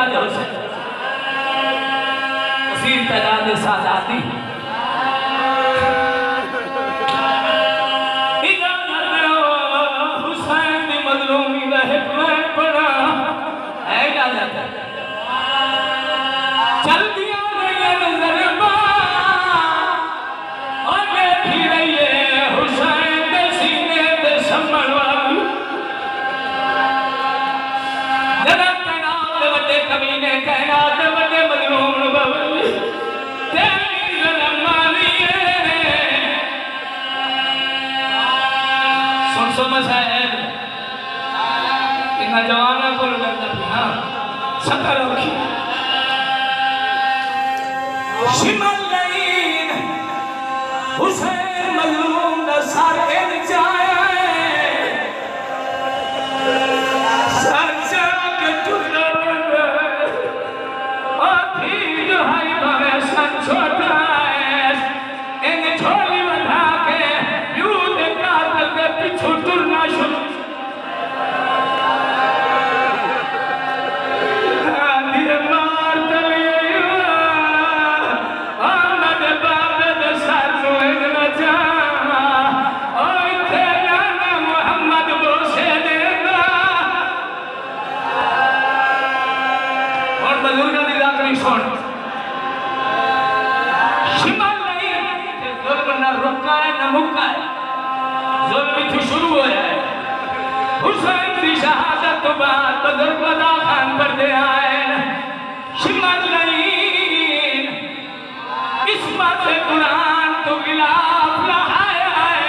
औलाद हुसैन कसीर तादाद सादाती हुसैन दी मजलूमी दा हिकमत बड़ा है इजाजत चल दिया गया नजर और बैठी रहिए हुसैन दे सीने दे संभल वाली जरा कैनात दे वड्डे कमीने कैनात दे वड्डे मजलूम बवली तेरी जन्म मानी सुन मसाइल इन्ना जवाना को लगता था सकर रखी शिमल लईन हुसैन मजलूम दा सर इन जाए सच्चा के टुकड़ा ओ थी जो हाई बावे सन छोटा है इन छोली बधा के यूद कातल के पीछे टुरना शुरू शुरू हो जाए हुसैन की शहादत तो बाद बुजुर्ग अदा खान पर दे आए शिमल लईन किस्मत से कुरान तो गिलाफ लहाया है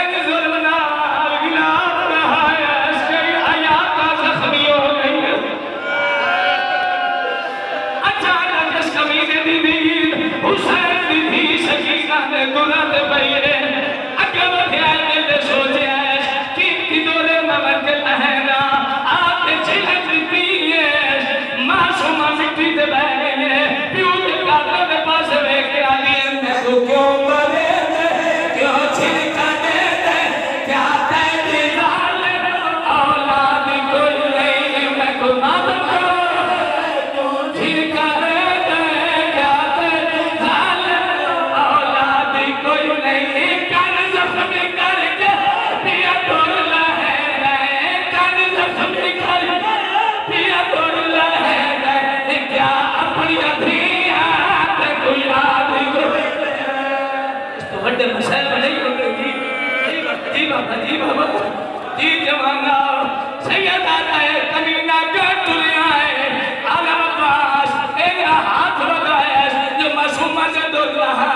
इन जुल्म नाल गिलाफ लहाया इसके आयात जख्मी हो गई अचानक इस कमीने दी दीद हुसैन दी थी सकीना ने दुरात पईरे अगे बढ़िया ने सोचे कि किदोरे ममन के लहरा आके छिलक दी है मासूम मिट्टी दे बह गई है प्यू के काका के पास वे के आली ने तो क्यों मरे क्यों छिलका दे क्या तेरी जालिम औलाद कोई नहीं मैं को माफ करो क्यों छिलका दे क्या तेरी जालिम औलाद कोई नहीं कान जख्मी करके पिया तोड़ला है कान जख्मी करके पिया तोड़ला है क्या अपनी अधरिया ते कोई याद कोई तो बड़े मसाइल नहीं होते जी बाबा जी जमाना सैयद आता है कमीना के दुनिया है आलम अब्बास तेरा हाथ लगाया जो मासूमा से दूर रहा